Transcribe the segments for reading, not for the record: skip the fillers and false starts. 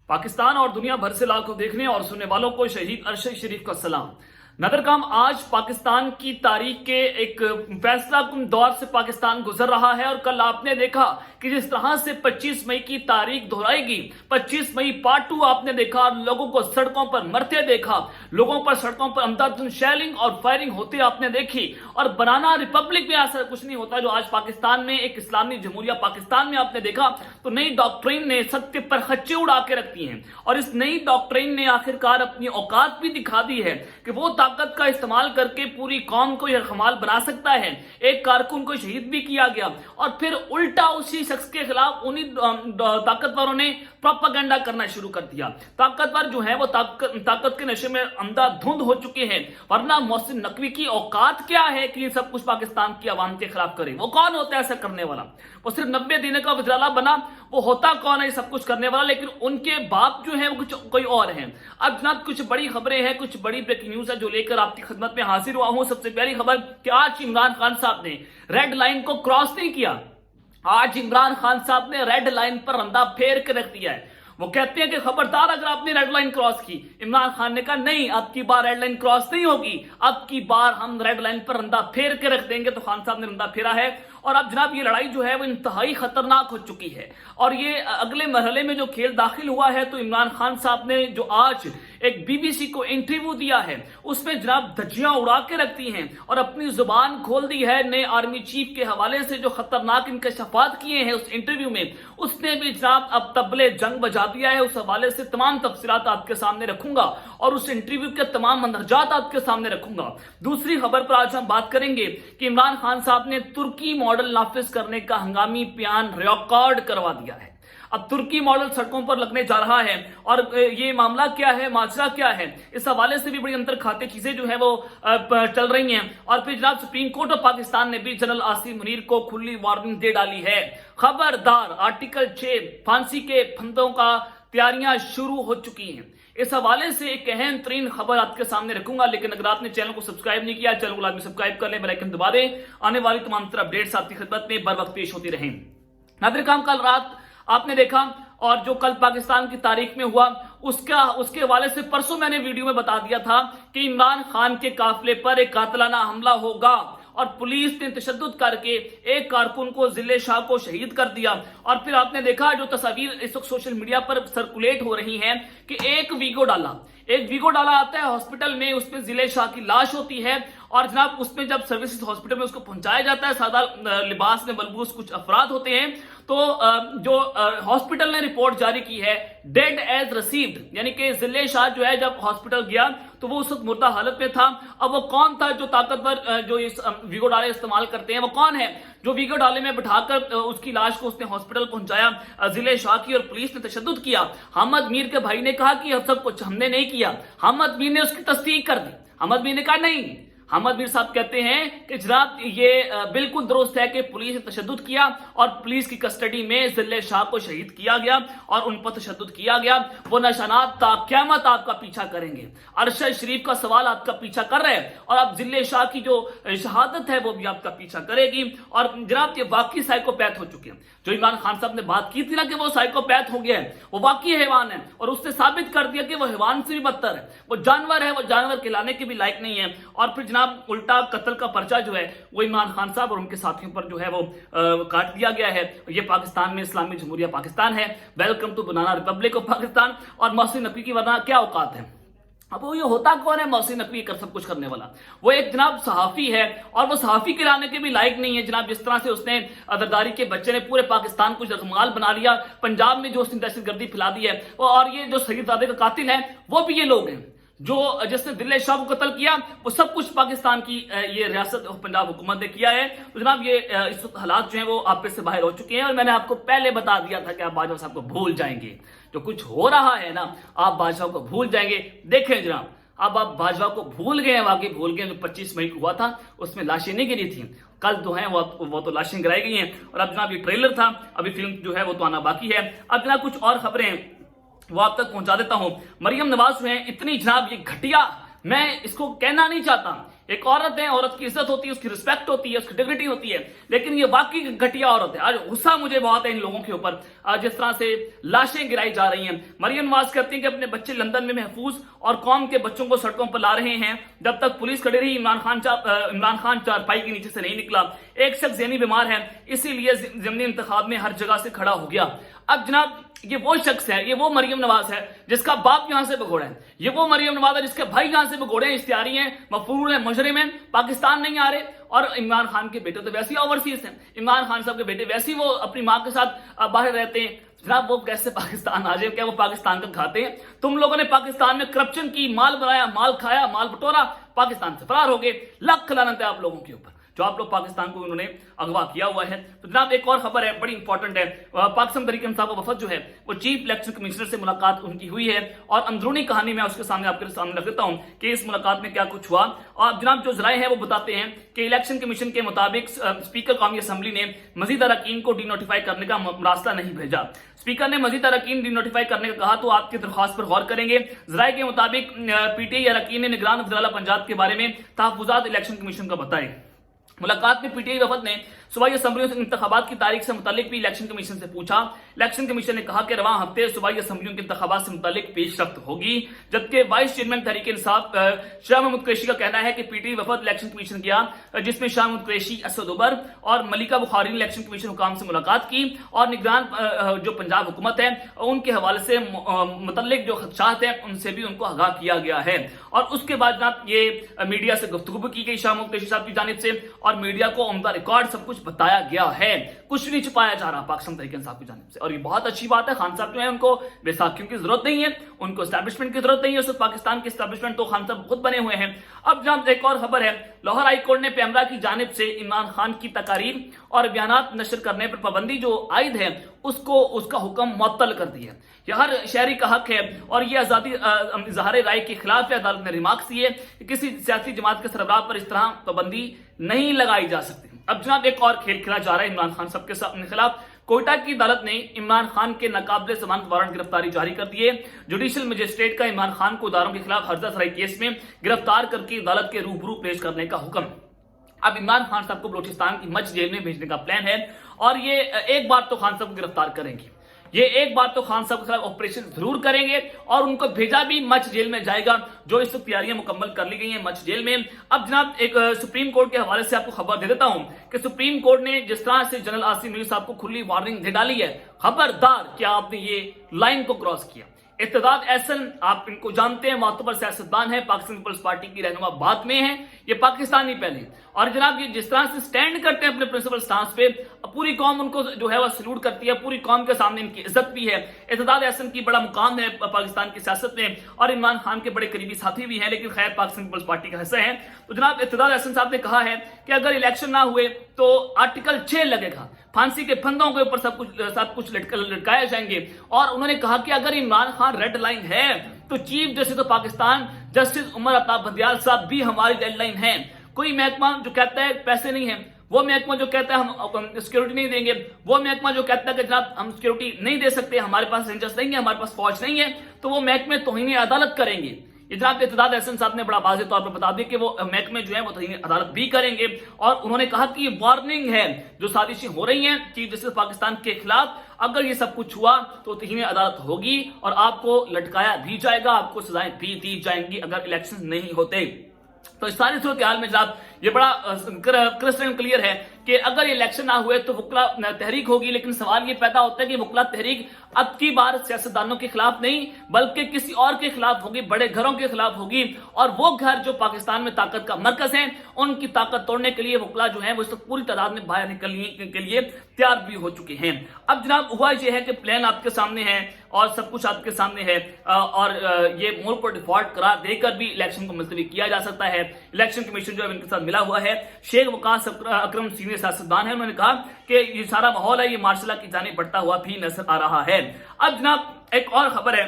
पाकिस्तान और दुनिया भर से लाखों देखने और सुनने वालों को शहीद अरशद शरीफ का सलाम। नदरकाम आज पाकिस्तान की तारीख के एक फैसला कुन दौर से पाकिस्तान गुजर रहा है और कल आपने देखा कि जिस तरह से 25 मई की तारीख दोहराएगी, 25 मई पार्ट 2 आपने देखा, लोगों को सड़कों पर मरते देखा, लोगों पर सड़कों पर अंधाधुंध शेलिंग और फायरिंग होते आपने देखी। और बनाना रिपब्लिक में ऐसा कुछ नहीं होता जो आज पाकिस्तान में एक इस्लामी जमहूरिया पाकिस्तान में आपने देखा। तो नई डॉक्ट्रिन ने सत्य पर खच्चे उड़ा के रखती है और इस नई डॉक्ट्रिन ने आखिरकार अपनी औकात भी दिखा दी है कि वो ताकत का इस्तेमाल करके पूरी कौम को यरगमाल बना सकता है। एक कारकुन को शहीद भी किया गया और फिर उल्टा उसी शख्स के खिलाफ उन्हीं ताकतवरों ने प्रोपेगेंडा करना शुरू कर दिया। ताकतवर जो है वो ताकत के नशे में अंधाधुंध हो चुके हैं। वरना मोहसिन नकवी की औकात क्या है कि ये सब कुछ पाकिस्तान की आवाम के खिलाफ करे? वो कौन होता है ऐसा करने वाला? वो सिर्फ 90 दिन का वज़ीर-ए-आला बना, वो होता कौन है ये सब कुछ करने वाला? लेकिन उनके बाप जो है वो कुछ कोई और है। अब जनाब कुछ बड़ी खबरें हैं, कुछ बड़ी ब्रेकिंग न्यूज है जो लेकर आपकी खिदमत में हाजिर हुआ हूं। सबसे पहली खबर कि आज इमरान खान साहब ने रेड लाइन को क्रॉस नहीं किया। आज इमरान खान साहब ने रेड लाइन पर रंदा फेर के रख दिया है। वो कहते हैं कि खबरदार अगर आपने रेड लाइन क्रॉस की। इमरान खान ने कहा नहीं, अब की बार रेड लाइन क्रॉस नहीं होगी, अब की बार हम रेड लाइन पर रंदा फेर के रख देंगे। तो खान साहब ने रंदा फेरा है और अब जनाब ये लड़ाई जो है वो इंतहाई खतरनाक हो चुकी है और ये अगले मरहले में जो खेल दाखिल हुआ है। तो इमरान खान साहब ने जो आज एक बीबीसी को इंटरव्यू दिया है उसमें जनाब धज्जियां उड़ा के रखती हैं और अपनी जुबान खोल दी है। नए आर्मी चीफ के हवाले से जो खतरनाक इंकशाफात किए हैं उस इंटरव्यू में, उसने भी जनाब अब तबले जंग बजा दिया है। उस हवाले से तमाम तफसीलात आपके सामने रखूंगा और उस इंटरव्यू के तमाम मंदरजात आपके सामने रखूंगा। दूसरी खबर पर आज हम बात करेंगे कि इमरान खान साहब ने तुर्की मॉडल नाफिज करने का हंगामी बयान रिकॉर्ड करवा दिया है। अब तुर्की मॉडल सड़कों पर लगने जा रहा है और ये मामला क्या है, माजरा क्या है, इस हवाले से भी बड़ी अंतर खाते चीजें जो है वो चल रही हैं। और फिर जनाब सुप्रीम कोर्ट ऑफ पाकिस्तान ने भी जनरल आसिम मुनीर को खुली वार्निंग दे डाली है। खबरदार, आर्टिकल 6 फांसी के फंदों का तैयारियां शुरू हो चुकी हैं। इस हवाले से एक अहम तरीन खबर आपके सामने रखूंगा। लेकिन अगर आपने चैनल को सब्सक्राइब नहीं किया, चैनल को लाजमी सब्सक्राइब कर लें, बेल आइकन दबा दें। आने वाली तमाम तरह अपडेट्स आपकी खिदमत में बर वक्त पेश होती रहें। नादरकाम कल रात आपने देखा और जो कल पाकिस्तान की तारीख में हुआ उसके हवाले से परसों मैंने वीडियो में बता दिया था कि इमरान खान के काफिले पर एक कातिलाना हमला होगा और पुलिस ने तशद्दुद करके एक कारकुन को जिले शाह को शहीद कर दिया। और फिर आपने देखा जो तस्वीर इस वक्त सोशल मीडिया पर सर्कुलेट हो रही हैं कि एक वीगो डाला आता है हॉस्पिटल में, उसमें जिले शाह की लाश होती है और जनाब उसमें जब सर्विसेज हॉस्पिटल में उसको पहुंचाया जाता है, सादा लिबास में मलबूस कुछ अफराद होते हैं, तो जो हॉस्पिटल ने रिपोर्ट जारी की है डेड एज रिसीव्ड, यानी कि जिले शाह जो है जब हॉस्पिटल गया तो वो उस वक्त मुर्दा हालत में था। अब वो कौन था जो ताकतवर जो इस वीगो डाले इस्तेमाल करते हैं, वो कौन है जो वीगो डाले में बिठाकर उसकी लाश को उसने हॉस्पिटल पहुंचाया जिले शाह की, और पुलिस ने तशद्दुद किया। हमद मीर के भाई ने कहा कि अब सब कुछ हमने नहीं किया। हमद मीर ने उसकी तस्दीक कर दी। हमद मीर ने कहा नहीं। हमद मीर साहब कहते हैं कि जनाब ये बिल्कुल दुरुस्त है कि पुलिस ने तशद्दुद किया और पुलिस की कस्टडी में जिले शाह को शहीद किया गया और उन पर तशद्दुद किया गया। वो निशानात ता क़यामत आपका पीछा करेंगे। अरशद शरीफ का सवाल आपका पीछा कर रहे हैं और अब जिले शाह की जो शहादत है वो भी आपका पीछा करेगी। और जनाब ये वाकई साइकोपैथ हो चुके हैं। जो इमरान खान साहब ने बात की थी ना कि वो साइकोपैथ हो गया है, वो वाकई हैवान है और उसने साबित कर दिया कि वो हैवान से भी बदतर है। वो जानवर है, वो जानवर खिलाने के भी लायक नहीं है। और फिर उल्टा कत्ल का पर्चा जो है वो इमरान खान साहब और उनके साथियों पर जो है वो काट दिया गया है। ये पाकिस्तान में इस्लामी जमहूरिया पाकिस्तान है। Welcome to banana republic of Pakistan. और मोहसिन नकवी की वरना क्या औकात है? अब वो ये होता कौन है मोहसिन नकवी कर सब कुछ करने वाला? वो एक जनाब सहाफी है और वो सहाफी कहलाने के भी लायक नहीं है जनाब। जिस तरह से उसने अदरदारी के बच्चे ने पूरे पाकिस्तान को जगमाल बना लिया, पंजाब में जो उसने दहशतगर्दी फैला दी है, और ये जो सईदादे का कातिल है वो भी ये लोग हैं। जो जिसने दिल्ली शाह को कत्ल किया वो सब कुछ पाकिस्तान की ये रियासत पंजाब हुकूमत ने किया है। तो जनाब ये इस हालात जो हैं वो आप पे से बाहर हो चुके हैं और मैंने आपको पहले बता दिया था कि आप बाजवा साहब को भूल जाएंगे। जो कुछ हो रहा है ना, आप बाजवा को भूल जाएंगे। देखें जनाब, अब आप बाजवा को भूल गए हैं, वाकई भूल गए। जो 25 मई को हुआ था उसमें लाशें नहीं गिरी थी, कल जो है वो तो लाशें गिराई गई हैं। और अब जनाब ये ट्रेलर था, अभी फिल्म जो है वो तो आना बाकी है। अब जनाब कुछ और खबरें वो आप तक पहुंचा देता हूं। मरियम नवाज जो है इतनी जनाब ये घटिया, मैं इसको कहना नहीं चाहता, एक औरत है, औरत की इज्जत होती है, उसकी रिस्पेक्ट होती है, उसकी डिग्निटी होती है, लेकिन ये वाकई घटिया औरत है। आज गुस्सा मुझे बहुत है इन लोगों के ऊपर, जिस तरह से लाशें गिराई जा रही हैं। मरियम नवाज कहती हैं कि अपने बच्चे लंदन में महफूज और कौम के बच्चों को सड़कों पर ला रहे हैं। जब तक पुलिस खड़ी रही, इमरान खान चारपाई के नीचे से नहीं निकला। एक शख्स ज़हनी बीमार है, इसीलिए ज़िमनी इंतखाब में हर जगह से खड़ा हो गया। अब जनाब ये वो शख्स है, ये वो मरियम नवाज है जिसका बाप यहां से भगोड़ा है, ये वो मरियम नवाज है जिसके भाई यहां से भगोड़े हैं, इश्तियारी हैं, मफरूर हैं, मुजरिम हैं, पाकिस्तान नहीं आ रहे। और इमरान खान के बेटे तो वैसे ही ओवरसीज हैं, इमरान खान साहब के बेटे वैसे ही वो अपनी माँ के साथ बाहर रहते हैं। जनाब वो कैसे पाकिस्तान आ जाए? क्या वो पाकिस्तान का खाते हैं? तुम लोगों ने पाकिस्तान में करप्शन की, माल बनाया, माल खाया, माल बटोरा, पाकिस्तान से फरार हो गए। लाख लानत है आप लोगों के ऊपर जो आप लोग पाकिस्तान को उन्होंने अगवा किया हुआ है। तो जनाब एक और खबर है, बड़ी इंपॉर्टेंट है। पाकिस्तान तहरीक इंसाफ का वफद जो है वो चीफ इलेक्शन कमिश्नर से मुलाकात उनकी हुई है, और अंदरूनी कहानी मैं उसके सामने आपके सामने रख देता हूं कि इस मुलाकात में क्या कुछ हुआ। और जनाब जो जराए हैं वो बताते हैं कि इलेक्शन कमीशन के मुताबिक स्पीकर कौमी असम्बली ने मजीद अरकान को डिनोटिफाई करने का रास्ता नहीं भेजा। स्पीकर ने मजीद अरकान डिनोटिफाई करने का कहा तो आपकी दरख्वास्त पर गौर करेंगे। जराए के मुताबिक पीटीआई अरकान ने निगरान वज़ीर पंजाब के बारे में तहफ़्फ़ुज़ात इलेक्शन कमीशन को बताए। मुलाकात में पीटीआई वफद ने सूबाई असम्बलियों से इंतखाबात की तारीख से मुतालिक भी इलेक्शन कमीशन से पूछा। इलेक्शन कमीशन ने कहा कि रवां हफ्ते सूबाई असम्बलियों के इंतखाबात से मुतालिक पेशरफ्त होगी, जबकि वाइस चेयरमैन तहरीक इंसाफ शाह महमूद कुरैशी का कहना है कि पीटीआई वफद इलेक्शन कमीशन गया, जिसमें शाह महमूद कुरैशी, असद उमर और मलिका बुखारी ने इलेक्शन कमीशन हुकाम से मुलाकात की और निगरान जो पंजाब हुकूमत है उनके हवाले से मुतल्लिक जो खदशात हैं उनसे भी उनको आगाह किया गया है। और उसके बाद जनाब ये मीडिया से गुफ्तगू की गई शाह महमूद कुरैशी साहब की जानिब से, और मीडिया को उनका रिकॉर्ड सब कुछ बताया गया है, कुछ नहीं छुपाया जा रहा पाकिस्तान तहरीक इंसाफ की जानिब से। और ये बहुत अच्छी बात है। खान साहब जो है उनको बैसाखियों की जरूरत नहीं है, उनको एस्टैब्लिशमेंट की जरूरत नहीं है, उस पाकिस्तान की एस्टैब्लिशमेंट तो खान साहब खुद बने हुए हैं। अब जनाब एक और खबर है, लाहौर हाई कोर्ट ने पैमरा की जानिब से इमरान खान की तकारीर और बयानात नशर करने पर पाबंदी जो आयद है उसको उसका हुक्म मुअत्तल कर दिया। यह हर शहरी का हक है और यह आजादी इज़हार राय के खिलाफ है। अदालत ने रिमार्क्स दिए कि किसी सियासी जमात के सरबराह पर इस तरह पाबंदी नहीं लगाई जा सकती। अब जनाब एक और खेल खेला जा रहा है इमरान खान साहब के खिलाफ। कोयटा की अदालत ने इमरान खान के नाकाबिले जमानत वारंट गिरफ्तारी जारी कर दिए। जुडिशियल मजिस्ट्रेट का इमरान खान को दारों के खिलाफ हर्जा सराई केस में गिरफ्तार करके अदालत के रूबरू पेश करने का हुक्म। अब इमरान खान साहब को बलोचिस्तान की मच जेल में भेजने का प्लान है, और ये एक बार तो खान साहब को गिरफ्तार करेंगे, ये एक बार तो खान साहब के खिलाफ ऑपरेशन जरूर करेंगे और उनको भेजा भी मच जेल में जाएगा, जो इस वक्त तैयारियां मुकम्मल कर ली गई हैं मच जेल में। अब जनाब एक सुप्रीम कोर्ट के हवाले से आपको खबर दे देता हूं कि सुप्रीम कोर्ट ने जिस तरह से जनरल आसिम नूरी साहब को खुली वार्निंग दे डाली है, खबरदार क्या आपने ये लाइन को क्रॉस किया। इत्तेदाद एहसन आप इनको जानते हैं, मोतबर सियासतदान है, पाकिस्तान पीपल्स पार्टी की रहनुमा बात में है, ये पाकिस्तानी पहले। और जनाब ये जिस तरह से स्टैंड करते हैं अपने प्रिंसिपल स्टांस पे, पूरी कौम उनको जो है वो सल्यूट करती है, पूरी कौम के सामने इनकी इज्जत भी है। इत्तेदाद एहसन की बड़ा मुकाम है पाकिस्तान की सियासत में, और इमरान खान के बड़े करीबी साथी भी हैं, लेकिन खैर पाकिस्तान पीपल्स पार्टी का हिस्सा है। तो जनाब इत्तेदाद एहसन साहब ने कहा है कि अगर इलेक्शन ना हुए तो आर्टिकल 6 लगेगा, फांसी के फंदों के ऊपर सब कुछ लटकाए जाएंगे। और उन्होंने कहा कि अगर इमरान खान रेड लाइन है तो chief justice of Pakistan justice Umar Ata Bandial साहब भी हमारी रेड लाइन है। कोई महकमा जो कहता है पैसे नहीं है, वो महकमा जो कहता है हम सिक्योरिटी नहीं देंगे, वो महकमा जो कहता है कि जनाब हम सिक्योरिटी नहीं दे सकते, हमारे पास रेंजर्स नहीं है, हमारे पास फौज नहीं है, तो वो महकमे तौहीन अदालत करेंगे। जनाब इत्तेदाद एहसन साहब ने बड़ा वाज़ेह तौर पर बता दिया कि वो महकमे जो है वो तौहीन अदालत भी करेंगे। और उन्होंने कहा कि ये वार्निंग है, जो साजिशें हो रही हैं चीफ जस्टिस पाकिस्तान के खिलाफ, अगर ये सब कुछ हुआ तो तौहीन अदालत होगी और आपको लटकाया भी जाएगा, आपको सजाएं भी दी जाएंगी अगर इलेक्शन नहीं होते। तो इस सारी सूरत हाल में जनाब ये बड़ा क्रिस्टल क्लियर है कि अगर इलेक्शन ना हुए तो वकला तहरीक होगी, लेकिन सवाल ये पैदा होता है कि वकला तहरीक अब की बार सियासतदानों के खिलाफ नहीं बल्कि किसी और के खिलाफ होगी, बड़े घरों के खिलाफ होगी। और वो घर जो पाकिस्तान में ताकत का मरकज है, उनकी ताकत तोड़ने के लिए वकला जो है वो इस पूरी तादाद में बाहर निकलने के लिए तैयार भी हो चुके हैं। अब जनाब हुआ ये है कि प्लान आपके सामने है और सब कुछ आपके सामने है, और ये मुल्क को डिफॉल्ट करार देकर भी इलेक्शन को मुलतवी किया जा सकता है। इलेक्शन कमीशन जो है इनके साथ मिला हुआ है, शेख वकास अकरम सीनियर सियासतदान है, उन्होंने कहा कि ये सारा माहौल है ये मार्शल की जानिब बढ़ता हुआ भी नजर आ रहा है। अब जनाब एक और खबर है,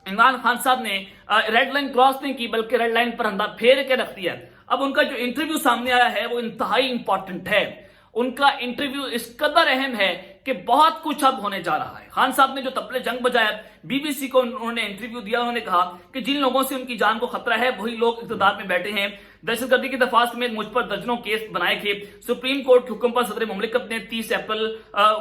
इमरान खान साहब ने रेड लाइन क्रॉस नहीं की बल्कि रेड लाइन पर अंधा फेर के रख दिया। अब उनका जो इंटरव्यू सामने आया है वो इंतहाई इंपॉर्टेंट है। उनका इंटरव्यू इस कदर अहम है کہ بہت کچھ اب ہونے جا رہا ہے. خان صاحب نے جو تبلے جنگ بجایا, BBC کو انہوں نے انٹرویو دیا, انہوں نے کہا کہ جن لوگوں سے ان کی جان کو خطرہ ہے وہی لوگ اقتدار میں بیٹھے ہیں. دہشت گردی کی درخواست میں مجھ پر درجنوں کیس بنائے تھے. سپریم کورٹ کے حکم پر صدر مملکت نے 30 اپریل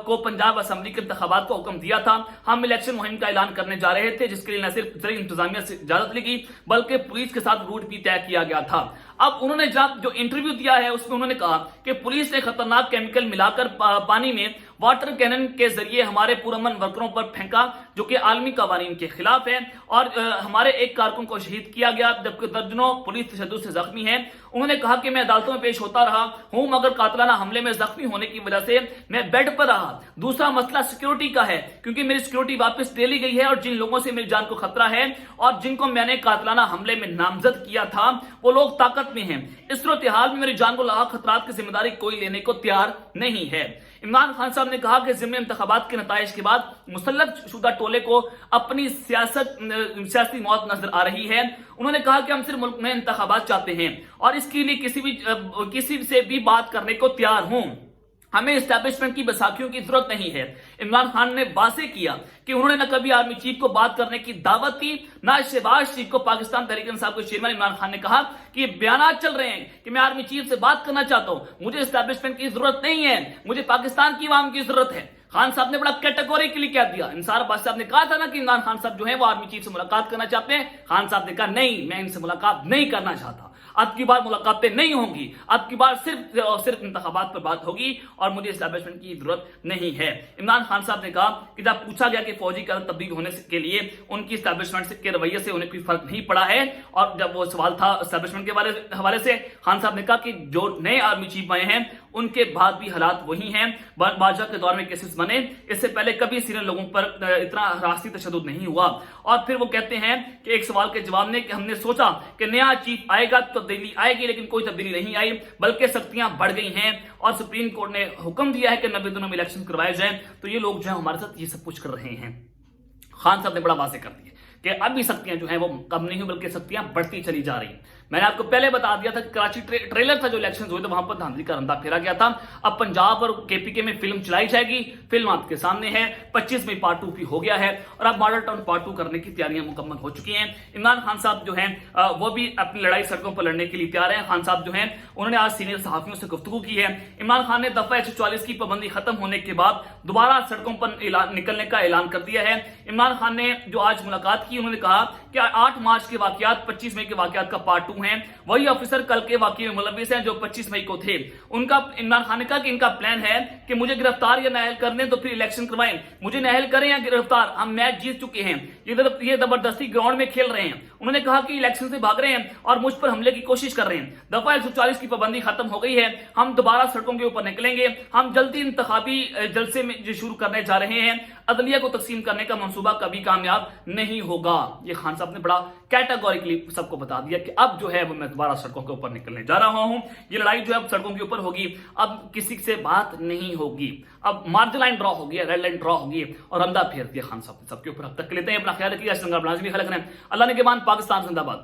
کو پنجاب اسمبلی کے انتخابات کا حکم دیا تھا. ہم الیکشن مہم کا اعلان کرنے جا رہے تھے, جس کے لیے نہ صرف زرعی انتظامیہ سے اجازت لی گئی بلکہ پولیس کے ساتھ روٹ بھی طے کیا گیا تھا. اب انہوں نے جو انٹرویو دیا ہے اس میں انہوں نے کہا کہ پولیس نے خطرناک کیمیکل ملا کر پانی میں واٹر کینن کے ذریعے ہمارے پرامن ورکروں پر پھینکا, جو کہ عالمی قوانین کے خلاف ہے, اور ہمارے ایک کارکن کو شہید کیا گیا جبکہ درجنوں پولیس تشدد سے زخمی ہیں. انہوں نے کہا کہ میں عدالتوں میں پیش ہوتا رہا ہوں مگر قاتلانہ حملے میں زخمی ہونے کی وجہ سے میں بیڈ پر رہا. دوسرا مسئلہ سیکیورٹی کا ہے کیونکہ میری سیکیورٹی واپس لے لی گئی ہے اور جن لوگوں سے میری جان کو خطرہ ہے اور جن کو میں نے قاتلانہ حملے میں نامزد کیا تھا وہ لوگ طاقت میں ہیں. اس صورتحال میں میری جان کو لاحق خطرات کی ذمہ داری کوئی لینے کو تیار نہیں ہے. عمران خان صاحب نے کہا کہ ضمن انتخابات کے نتائج کے بعد مسلط شدہ ٹولے کو اپنی سیاسی موت نظر آ رہی ہے. انہوں نے کہا کہ ہم صرف ملک میں انتخابات چاہتے ہیں اور اس کے لیے کسی سے بھی بات کرنے کو تیار ہوں. ہمیں اسٹیبلشمنٹ کی بیساکھیوں کی ضرورت نہیں ہے. عمران خان نے واضح کیا کہ انہوں نے نہ کبھی آرمی چیف کو بات کرنے کی دعوت دی نہ شہباز شریف کو. پاکستان تحریک انصاف کے چیئرمین عمران خان نے کہا کہ یہ بیانات چل رہے ہیں کہ میں آرمی چیف سے بات کرنا چاہتا ہوں, مجھے اسٹیبلشمنٹ کی ضرورت نہیں ہے, مجھے پاکستان کی عوام کی ضرورت ہے. خان صاحب نے بڑا کیٹیگوریکلی کیا دیا. انصار عباس صاحب نے کہا تھا نا کہ عمران خان صاحب جو ہیں وہ آرمی چیف سے ملاقات کرنا چاہتے ہیں. خان صاحب نے کہا نہیں, میں ان سے ملاقات نہیں کرنا چاہتا, اب کی بار ملاقاتیں نہیں ہوں گی, اب کی بار صرف انتخابات پر بات ہوگی اور مجھے اسٹیبلشمنٹ کی ضرورت نہیں ہے. عمران خان صاحب نے کہا کہ جب پوچھا گیا کہ فوجی کا تبدیل ہونے کے لیے ان کی اسٹیبلشمنٹ کے رویے سے انہیں کوئی فرق نہیں پڑا ہے, اور جب وہ سوال تھا اسٹیبلشمنٹ کے حوالے سے, خان صاحب نے کہا کہ جو نئے آرمی چیف آئے ہیں ان کے بعد بھی حالات وہی ہیں. بادشاہ کے دور میں کیسز بنے, اس سے پہلے کبھی سینئر لوگوں پر اتنا حراستی تشدد نہیں ہوا. اور پھر وہ کہتے ہیں کہ ایک سوال کے جواب میں کہ ہم نے سوچا کہ نیا چیف آئے گا تو تبدیلی آئے گی, لیکن کوئی تبدیلی نہیں آئی بلکہ سختیاں بڑھ گئی ہیں اور سپریم کورٹ نے حکم دیا ہے کہ 90 دنوں میں الیکشن کروائے جائیں. تو یہ لوگ جو ہیں ہمارے ساتھ یہ سب کچھ کر رہے ہیں. خان صاحب نے بڑا واضح کر دیا کہ اب بھی سختیاں جو ہیں وہ کم نہیں ہوئی بلکہ سختیاں بڑھتی چلی جا رہی ہیں. میں نے آپ کو پہلے بتا دیا تھا کہ کراچی ٹریلر تھا جو الیکشن ہوئے تھے وہاں پر دھاندلی کا رندہ پھیرا گیا تھا. اب پنجاب اور KPK میں فلم چلائی جائے گی, فلم آپ کے سامنے ہے. 25 میں پارٹ 2 بھی ہو گیا ہے اور اب ماڈل ٹاؤن پارٹ 2 کرنے کی تیاریاں مکمل ہو چکی ہیں. عمران خان صاحب جو ہیں وہ بھی اپنی لڑائی سڑکوں پر لڑنے کے لیے تیار ہیں. خان صاحب جو ہیں انہوں نے آج سینئر صحافیوں سے گفتگو کی ہے. عمران خان نے دفعہ 144 کی پابندی ختم ہونے کے بعد دوبارہ سڑکوں پر نکلنے کا اعلان کر دیا ہے. عمران خان نے جو آج ملاقات کی انہوں نے کہا کہ 8 مارچ کے واقعات 25 مئی کے واقعات کا پارٹ 2 ہیں. وہی آفیسر کل کے واقعے میں ملوث ہیں جو 25 مئی کو تھے. عمران خان نے کہا کہ ان کا پلان ہے کہ مجھے گرفتار یا نااہل کر دیں تو پھر الیکشن کروائیں, مجھے نااہل کریں یا گرفتار, ہم میچ جیت چکے ہیں, یہ زبردستی گراؤنڈ میں کھیل رہے ہیں. انہوں نے کہا کہ الیکشن سے بھاگ رہے ہیں اور مجھ پر حملے کی کوشش کر رہے ہیں. دفعہ 144 کی پابندی ختم ہو گئی ہے, ہم دوبارہ سڑکوں کے اوپر نکلیں گے. ہم جلدی انتخابی جلسے میں جو شروع کرنے جا رہے ہیں. عدلیہ کو تقسیم کرنے کا منصوبہ کبھی کامیاب نہیں ہوگا. یہ خان صاحب نے بڑا کیٹیگوریکلی سب کو بتا دیا کہ اب جو ہے وہ میں دوبارہ سڑکوں کے اوپر نکلنے جا رہا ہوں. یہ لڑائی جو ہے اب سڑکوں کے اوپر ہوگی, اب کسی سے بات نہیں ہوگی, اب مارجن لائن ڈرا ہوگی, ریڈ لائن ڈرا ہوگی اور رندہ پھیر دیا خان صاحب سب کے اوپر. اب تک لیتے ہیں, اپنا خیال رکھیے. اللہ نے کے بعد پاکستان زندہ باد.